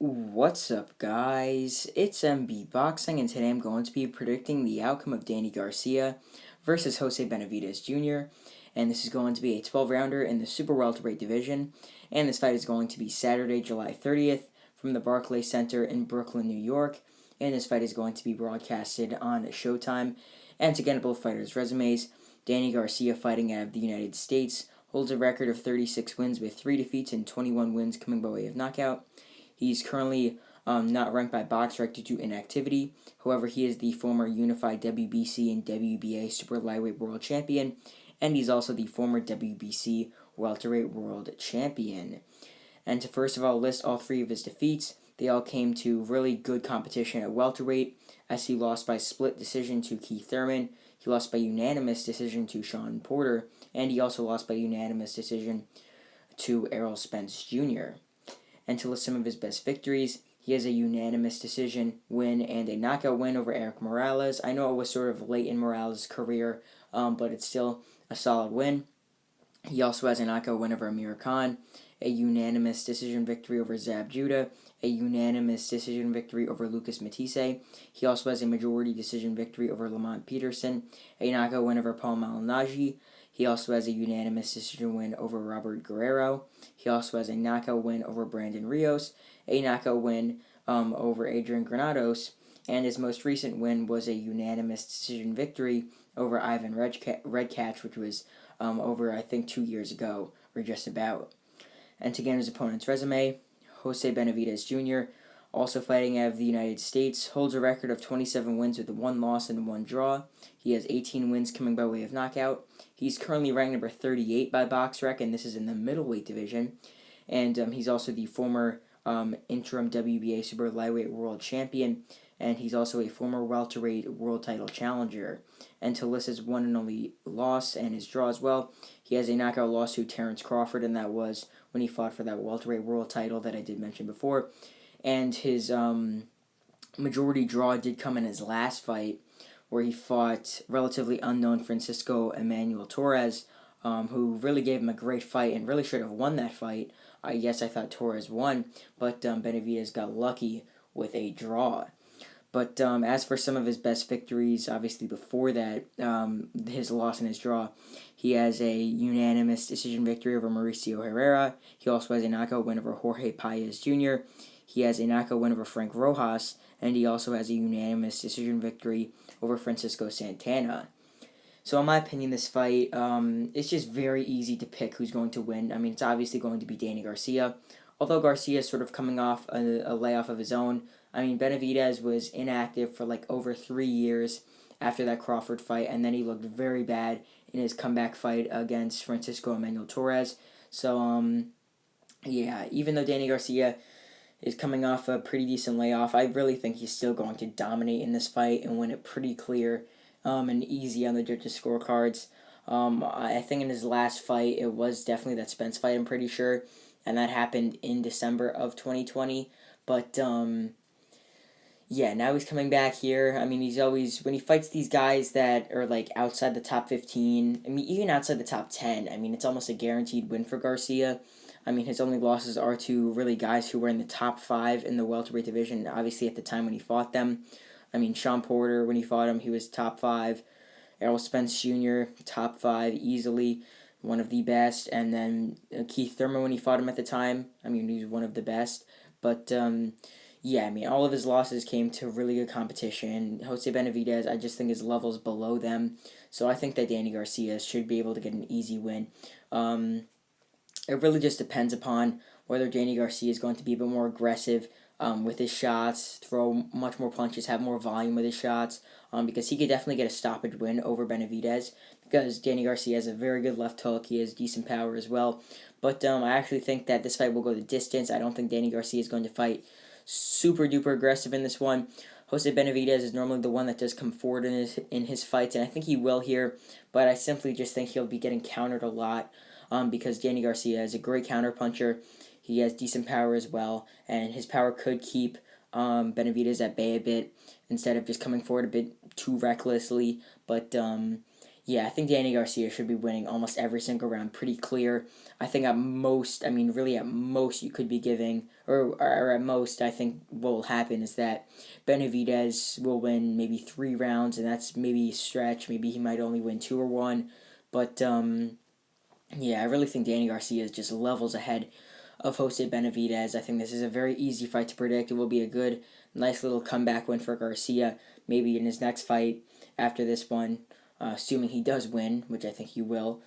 What's up, guys? It's MB Boxing, and today I'm going to be predicting the outcome of Danny Garcia versus Jose Benavidez Jr. And this is going to be a 12-rounder in the super-welterweight division. And this fight is going to be Saturday, July 30th from the Barclays Center in Brooklyn, New York. And this fight is going to be broadcasted on Showtime. And to get both fighters' resumes, Danny Garcia, fighting out of the United States, holds a record of 36 wins with 3 defeats and 21 wins coming by way of knockout. He's currently not ranked by BoxRec due to inactivity. However, he is the former unified WBC and WBA super lightweight world champion, and he's also the former WBC welterweight world champion. And to first of all list all three of his defeats, they all came to really good competition at welterweight, as he lost by split decision to Keith Thurman, he lost by unanimous decision to Sean Porter, and he also lost by unanimous decision to Errol Spence Jr. And to list some of his best victories, he has a unanimous decision win and a knockout win over Eric Morales. I know it was sort of late in Morales' career, but it's still a solid win. He also has a knockout win over Amir Khan, a unanimous decision victory over Zab Judah, a unanimous decision victory over Lucas Matisse. He also has a majority decision victory over Lamont Peterson, a knockout win over Paul Malignaggi. He also has a unanimous decision win over Robert Guerrero. He also has a knockout win over Brandon Rios, a knockout win over Adrian Granados, and his most recent win was a unanimous decision victory over Ivan Redkach, which was over, I think, 2 years ago, or just about. And to get his opponent's resume, Jose Benavidez Jr., also fighting out of the United States, holds a record of 27 wins with 1 loss and 1 draw. He has 18 wins coming by way of knockout. He's currently ranked number 38 by BoxRec, and this is in the middleweight division. And he's also the former interim WBA super lightweight world champion, and he's also a former welterweight world title challenger. And to list his one and only loss and his draw as well, he has a knockout loss to Terrence Crawford, and that was when he fought for that welterweight world title that I did mention before. And his majority draw did come in his last fight, where he fought relatively unknown Francisco Emmanuel Torres, who really gave him a great fight and really should have won that fight. Yes, I thought Torres won, but Benavidez got lucky with a draw. But as for some of his best victories, obviously before that, his loss and his draw, he has a unanimous decision victory over Mauricio Herrera. He also has a knockout win over Jorge Paez Jr. He has a knockout win over Frank Rojas, and he also has a unanimous decision victory over Francisco Santana. So in my opinion, this fight, it's just very easy to pick who's going to win. I mean, it's obviously going to be Danny Garcia, although Garcia is sort of coming off a layoff of his own. I mean, Benavidez was inactive for like over 3 years after that Crawford fight, and then he looked very bad in his comeback fight against Francisco Emmanuel Torres. So, yeah, even though Danny Garcia is coming off a pretty decent layoff, I really think he's still going to dominate in this fight and win it pretty clear and easy on the judges' scorecards. I think in his last fight, it was definitely that Spence fight, I'm pretty sure, and that happened in December of 2020. But, yeah, now he's coming back here. I mean, he's always, when he fights these guys that are, like, outside the top 15, I mean, even outside the top 10, I mean, it's almost a guaranteed win for Garcia. I mean, his only losses are to really guys who were in the top 5 in the welterweight division, obviously at the time when he fought them. I mean, Sean Porter, when he fought him, he was top 5. Errol Spence Jr., top 5 easily, one of the best. And then Keith Thurman, when he fought him at the time, I mean, he was one of the best. But, yeah, I mean, all of his losses came to really good competition. Jose Benavidez, I just think his level's below them. So I think that Danny Garcia should be able to get an easy win. It really just depends upon whether Danny Garcia is going to be a bit more aggressive with his shots, throw much more punches, have more volume with his shots, because he could definitely get a stoppage win over Benavidez, because Danny Garcia has a very good left hook. He has decent power as well. But I actually think that this fight will go the distance. I don't think Danny Garcia is going to fight super duper aggressive in this one. Jose Benavidez is normally the one that does come forward in his fights, and I think he will here, but I simply just think he'll be getting countered a lot because Danny Garcia is a great counterpuncher. He has decent power as well, and his power could keep Benavidez at bay a bit instead of just coming forward a bit too recklessly. But Yeah, I think Danny Garcia should be winning almost every single round pretty clear. I think at most, I mean, really at most, you could be giving, or at most, I think what will happen is that Benavidez will win maybe 3 rounds, and that's maybe a stretch. Maybe he might only win 2 or 1. But, yeah, I really think Danny Garcia is just levels ahead of Jose Benavidez. I think this is a very easy fight to predict. It will be a good, nice little comeback win for Garcia, maybe in his next fight after this one. Assuming he does win, which I think he will,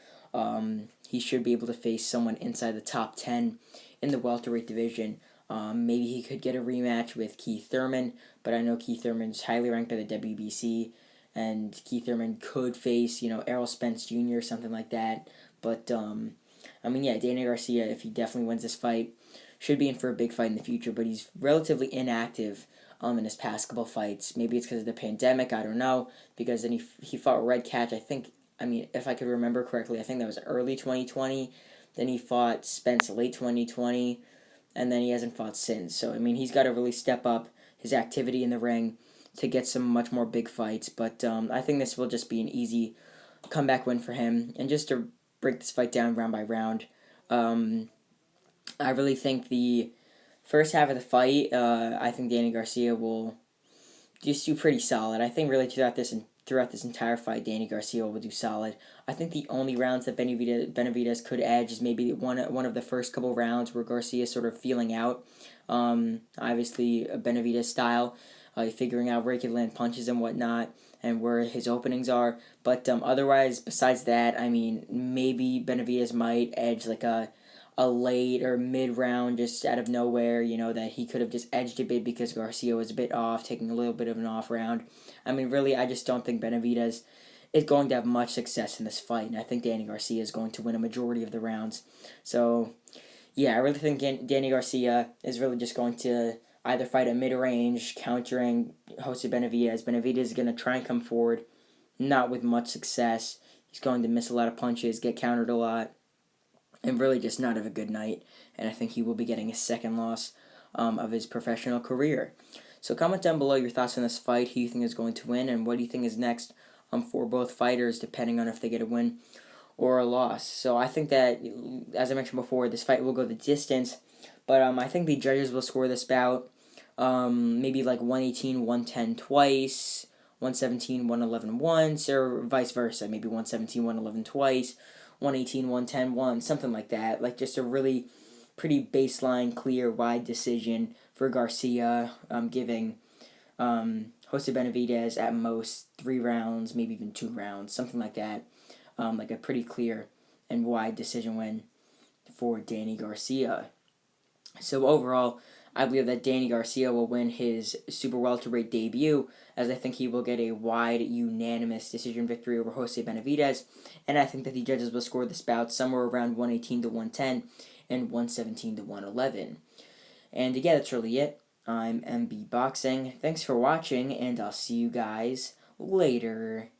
he should be able to face someone inside the top 10 in the welterweight division. Maybe he could get a rematch with Keith Thurman, but I know Keith Thurman's highly ranked by the WBC, and Keith Thurman could face, Errol Spence Jr., something like that. But, I mean, yeah, Danny Garcia, if he definitely wins this fight, should be in for a big fight in the future, but he's relatively inactive in his past couple fights. Maybe it's because of the pandemic, I don't know, because then he fought Red Catch, I think, I mean, if I could remember correctly, I think that was early 2020, then he fought Spence late 2020, and then he hasn't fought since. So, I mean, he's got to really step up his activity in the ring to get some much more big fights, but I think this will just be an easy comeback win for him. And just to break this fight down round by round, I really think the first half of the fight, I think Danny Garcia will just do pretty solid. I think really throughout this entire fight, Danny Garcia will do solid. I think the only rounds that Benavidez could edge is maybe one of the first couple rounds where Garcia is sort of feeling out. Obviously, a Benavidez style, figuring out where he can land punches and whatnot, and where his openings are. But otherwise, besides that, I mean, maybe Benavidez might edge like a late or mid round just out of nowhere, that he could have just edged a bit because Garcia was a bit off, taking a little bit of an off round. I mean, really, I just don't think Benavidez is going to have much success in this fight, and I think Danny Garcia is going to win a majority of the rounds. So, yeah, I really think Danny Garcia is really just going to either fight a mid-range, countering Jose Benavidez. Benavidez is going to try and come forward, not with much success. He's going to miss a lot of punches, get countered a lot, and really just not have a good night. And I think he will be getting his second loss of his professional career. So comment down below your thoughts on this fight, who you think is going to win, and what do you think is next for both fighters, depending on if they get a win or a loss. So I think that, as I mentioned before, this fight will go the distance, but I think the judges will score this bout maybe like 118, 110 twice, 117, 111 once, or vice versa, maybe 117, 111 twice, 118, 110 once, something like that. Like just a really pretty baseline, clear, wide decision for Garcia, giving Jose Benavidez at most 3 rounds, maybe even 2 rounds, something like that. Like a pretty clear and wide decision win for Danny Garcia. So overall, I believe that Danny Garcia will win his super welterweight debut, as I think he will get a wide, unanimous decision victory over Jose Benavidez, and I think that the judges will score this bout somewhere around 118 to 110 and 117 to 111. And yeah, that's really it. I'm MB Boxing. Thanks for watching, and I'll see you guys later.